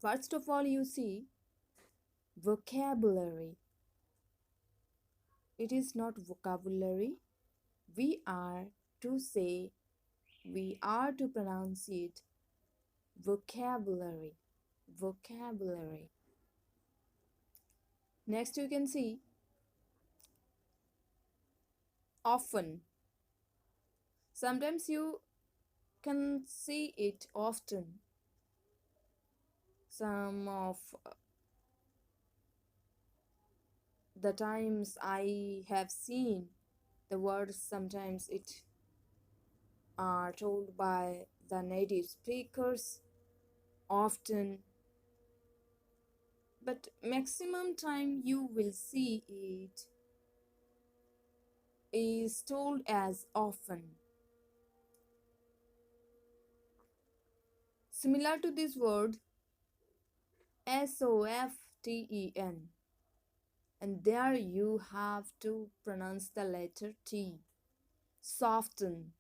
First of all, you see vocabulary. It is not vocabulary. We are to say, we are to pronounce it vocabulary. Vocabulary. Next, you can see often. Sometimes you can see it often. Some of the times I have seen the words, sometimes it are told by the native speakers often, but maximum time you will see it is told as often. Similar to this word soften, and there you have to pronounce the letter T, soften,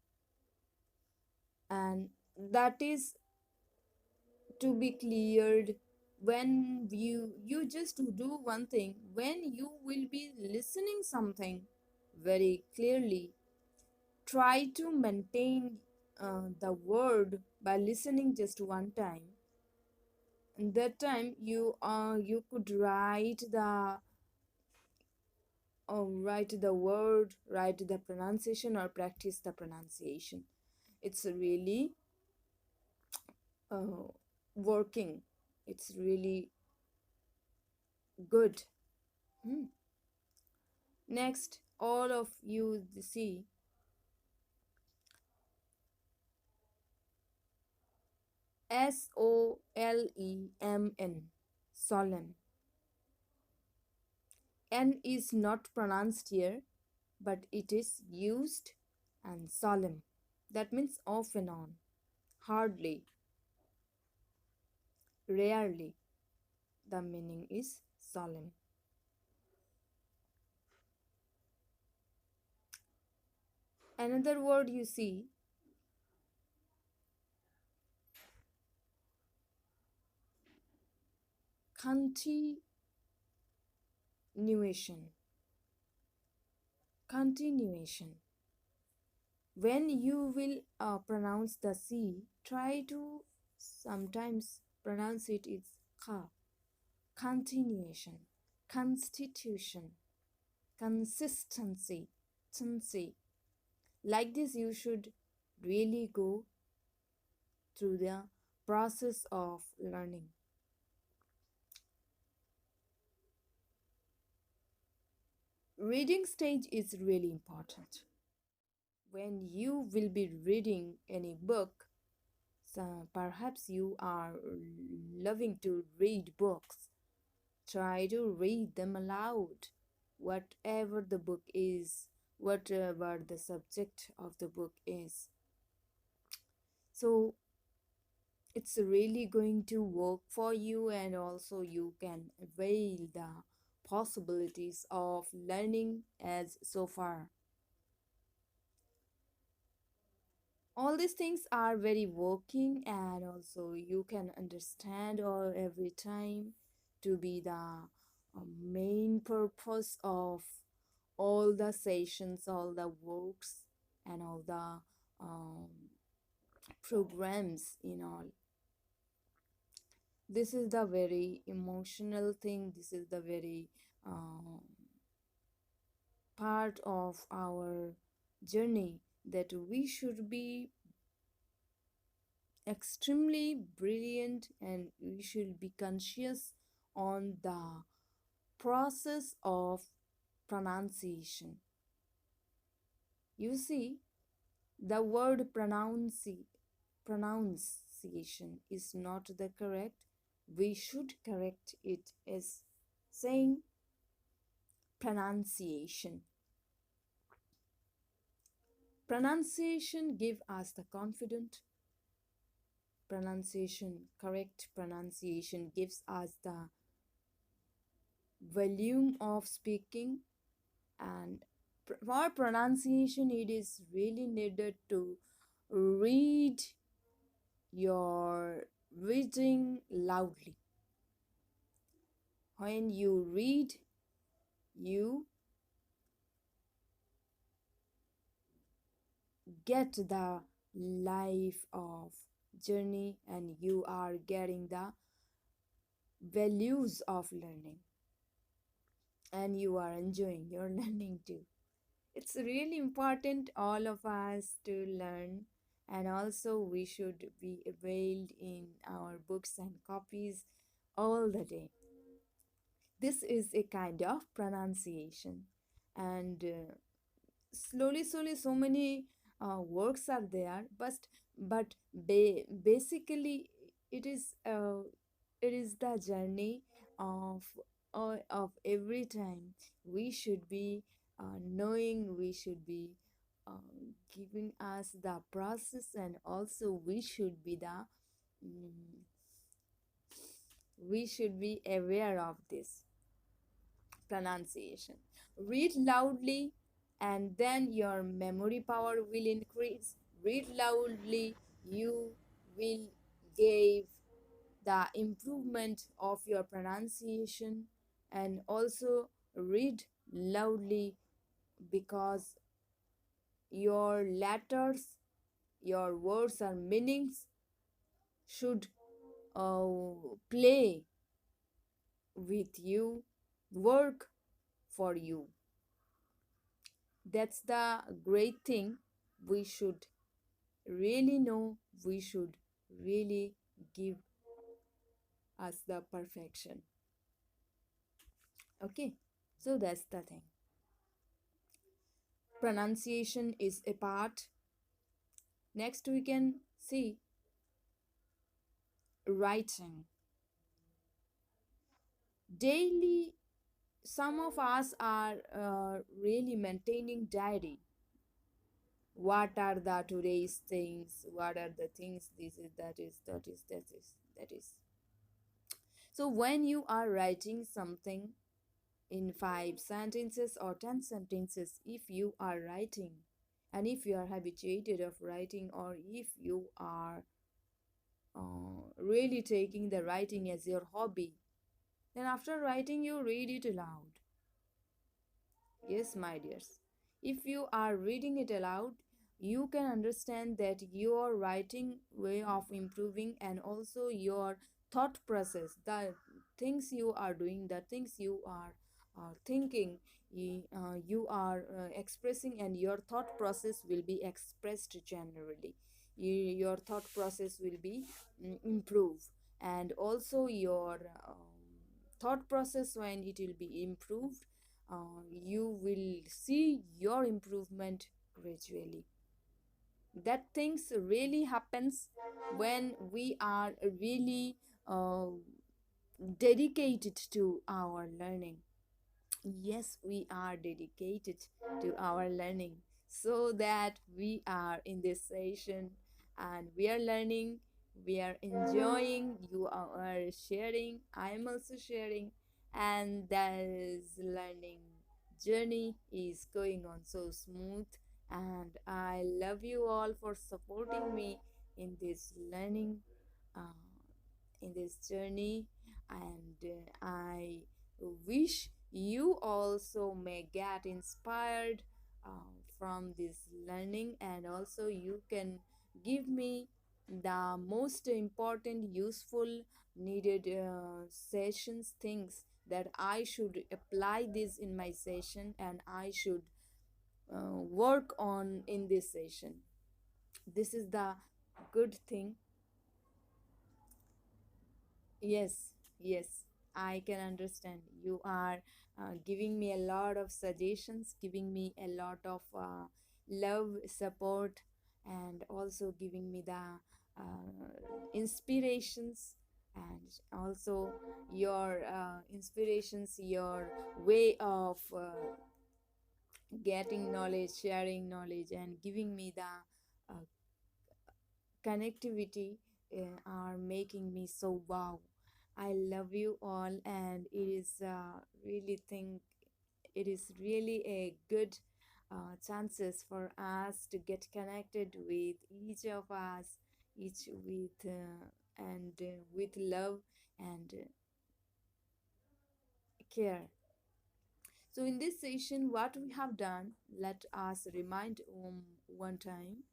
and that is to be cleared when you just do one thing. When you will be listening something very clearly, try to maintain the word by listening just one time, and that time you could write the word, write the pronunciation, or practice the pronunciation. It's really uh, working. It's really good. Hmm. Next, all of you see solemn, solemn. N is not pronounced here, but it is used, and solemn. That means off and on, hardly, rarely. The meaning is solemn. Another word you see continuation. Continuation. When you will pronounce the C, try to sometimes pronounce it as ka. Continuation, constitution, consistency, tendency. Like this, you should really go through the process of learning. Reading stage is really important. When you will be reading any book, so perhaps you are loving to read books. Try to read them aloud, whatever the book is, whatever the subject of the book is. So it's really going to work for you, and also you can avail the possibilities of learning as so far. All these things are very working, and also you can understand all every time to be the main purpose of all the sessions, all the works, and all the um, programs in all. This is the very emotional thing. This is the very um, part of our journey, that we should be extremely brilliant, and we should be conscious on the process of pronunciation. You see, the word pronunciation is not the correct. We should correct it as saying pronunciation. Pronunciation give us the confidence. Pronunciation, correct pronunciation gives us the volume of speaking, and for pronunciation it is really needed to read your reading loudly. When you read, you get the life of journey, and you are getting the values of learning, and you are enjoying your learning too. It's really important all of us to learn, and also we should be availed in our books and copies all the day. This is a kind of pronunciation, and slowly so many works are there, but basically it is the journey of every time we should be knowing, we should be giving us the process, and also mm, we should be aware of this pronunciation. Read loudly, and then your memory power will increase. Read loudly, you will give the improvement of your pronunciation, and also read loudly because your letters, your words or meanings should uh, play with you, work for you. That's the great thing. We should really know, we should really give us the perfection. Okay, so that's the thing. Pronunciation is a part. Next, we can see writing. Daily, some of us are really maintaining diary. What are the today's things? What are the things? This is, that is, that is, that is, that is. So when you are writing something in 5 sentences or 10 sentences, if you are writing, and if you are habituated of writing, or if you are really taking the writing as your hobby, then after writing you read it aloud. Yes, my dears. If you are reading it aloud, you can understand that your writing way of improving, and also your thought process, the things you are doing, the things you are thinking, you are expressing, and your thought process will be expressed generally. Your thought process will be improved, and also your thought process, when it will be improved, you will see your improvement gradually. That things really happens when we are really uh, dedicated to our learning. Yes, we are dedicated to our learning, so that we are in this session and we are learning, we are enjoying, you are sharing, I am also sharing, and this learning journey is going on so smooth. And I love you all for supporting me in this learning, uh, in this journey, and I wish you also may get inspired from this learning, and also you can give me the most important, useful, needed sessions, things that I should apply this in my session, and I should work on in this session. This is the good thing. Yes, yes, I can understand. You are giving me a lot of suggestions, giving me a lot of love, support, and also giving me the inspirations, and also your inspirations, your way of getting knowledge, sharing knowledge, and giving me the connectivity are making me so wow. I love you all, and it is really think it is really a good chances for us to get connected with each of us, each with and with love, and care. So, in this session, what we have done, let us remind one time.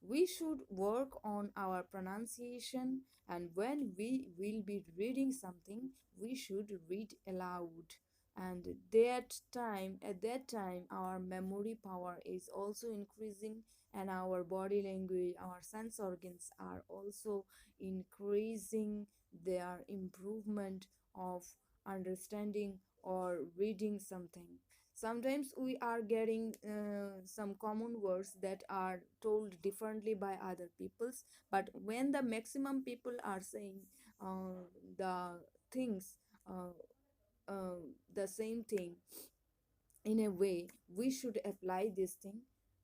We should work on our pronunciation, and when we will be reading something, we should read aloud. And at that time, our memory power is also increasing, and our body language, our sense organs are also increasing their improvement of understanding or reading something. Sometimes we are getting some common words that are told differently by other peoples, but when the maximum people are saying the things, uh, uh, the same thing in a way, we should apply this thing.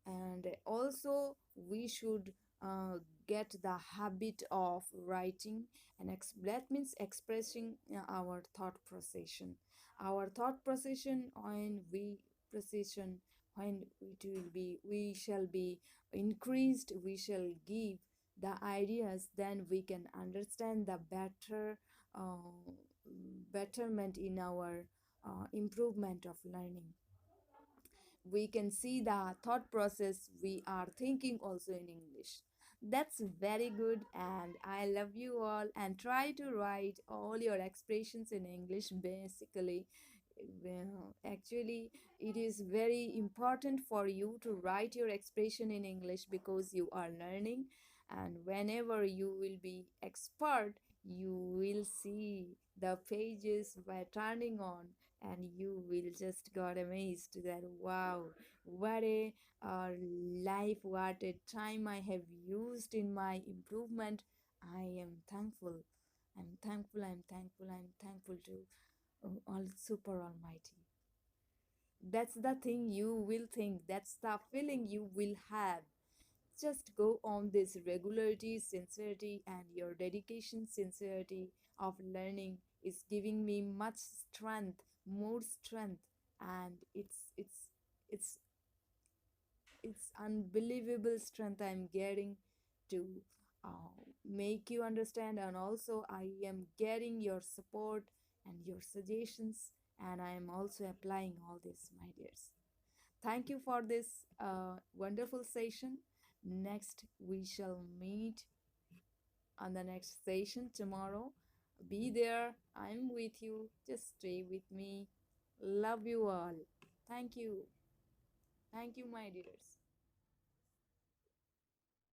And also we should uh, get the habit of writing, and that means expressing our thought procession, when we precision, when it will be, we shall be increased, we shall give the ideas, then we can understand the better betterment in our improvement of learning. We can see the thought process we are thinking also in English. That's very good, and I love you all. And try to write all your expressions in English basically. Well, actually, it is very important for you to write your expression in English because you are learning, and whenever you will be expert, you will see the pages by turning on, and you will just got amazed that wow, what a life, what a time I have used in my improvement. I am thankful. I'm thankful to all super almighty. That's the thing you will think, that's the feeling you will have. Just go on this regularity, sincerity, and your dedication, sincerity of learning is giving me much strength, more strength, and it's it's unbelievable strength I'm getting to make you understand, and also I am getting your support and your suggestions, and I am also applying all this, my dears. Thank you for this wonderful session. Next, we shall meet on the next session tomorrow. Be there. I'm with you. Just stay with me. Love you all. Thank you. Thank you, my dears.